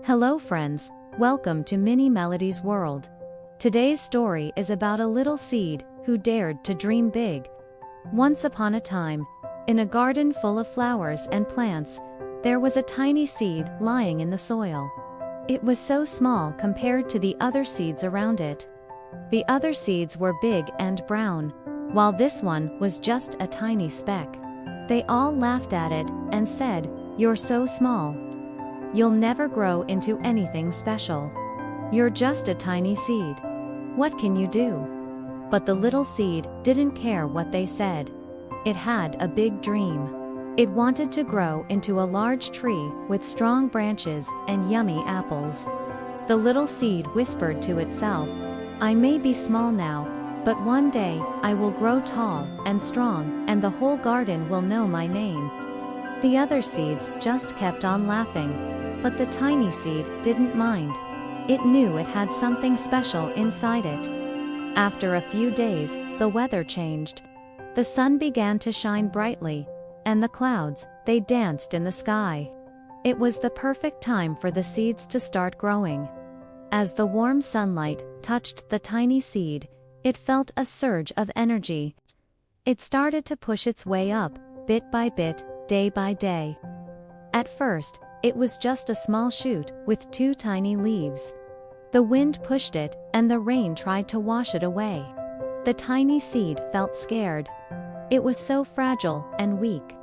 Hello friends, welcome to Mini Melodies World. Today's story is about a little seed who dared to dream big. Once upon a time, in a garden full of flowers and plants, there was a tiny seed lying in the soil. It was so small compared to the other seeds around it. The other seeds were big and brown, while this one was just a tiny speck. They all laughed at it and said, "You're so small. You'll never grow into anything special. You're just a tiny seed. What can you do?" But the little seed didn't care what they said. It had a big dream. It wanted to grow into a large tree with strong branches and yummy apples. The little seed whispered to itself, "I may be small now, but one day I will grow tall and strong, and the whole garden will know my name." The other seeds just kept on laughing, but the tiny seed didn't mind. It knew it had something special inside it. After a few days, the weather changed. The sun began to shine brightly, and the clouds, they danced in the sky. It was the perfect time for the seeds to start growing. As the warm sunlight touched the tiny seed, it felt a surge of energy. It started to push its way up, bit by bit, day by day. At first, it was just a small shoot with two tiny leaves. The wind pushed it, and the rain tried to wash it away. The tiny seed felt scared. It was so fragile and weak.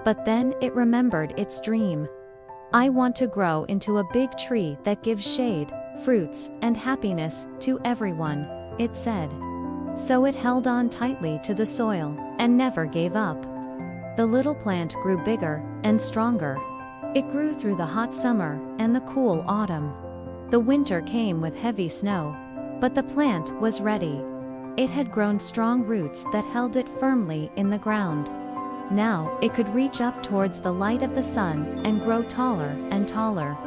But then it remembered its dream. "I want to grow into a big tree that gives shade, fruits, and happiness to everyone," it said. So it held on tightly to the soil and never gave up. The little plant grew bigger and stronger. It grew through the hot summer and the cool autumn. The winter came with heavy snow, but the plant was ready. It had grown strong roots that held it firmly in the ground. Now it could reach up towards the light of the sun and grow taller and taller.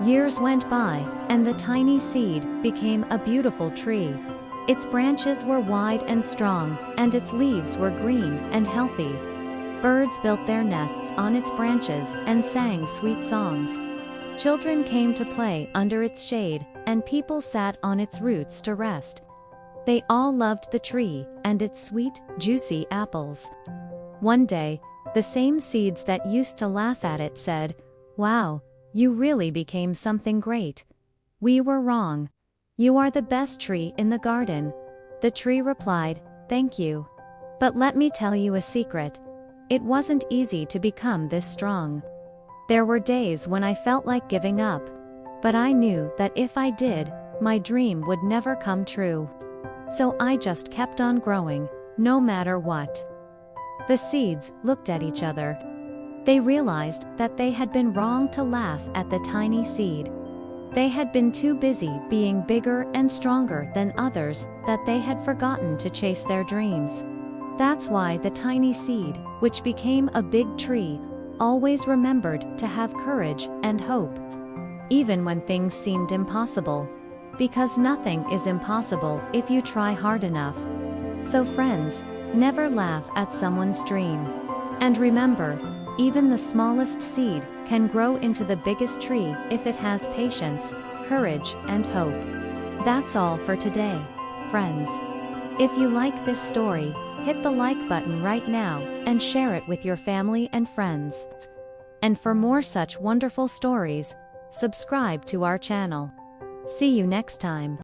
Years went by, and the tiny seed became a beautiful tree. Its branches were wide and strong, and its leaves were green and healthy. Birds built their nests on its branches and sang sweet songs. Children came to play under its shade, and people sat on its roots to rest. They all loved the tree and its sweet, juicy apples. One day, the same seeds that used to laugh at it said, "Wow, you really became something great. We were wrong. You are the best tree in the garden." The tree replied, "Thank you. But let me tell you a secret. It wasn't easy to become this strong. There were days when I felt like giving up. But I knew that if I did, my dream would never come true. So I just kept on growing, no matter what." The seeds looked at each other. They realized that they had been wrong to laugh at the tiny seed. They had been too busy being bigger and stronger than others that they had forgotten to chase their dreams. That's why the tiny seed, which became a big tree, always remembered to have courage and hope, even when things seemed impossible. Because nothing is impossible if you try hard enough. So friends, never laugh at someone's dream. And remember, even the smallest seed can grow into the biggest tree if it has patience, courage, and hope. That's all for today, friends. If you like this story, hit the like button right now and share it with your family and friends. And for more such wonderful stories, subscribe to our channel. See you next time.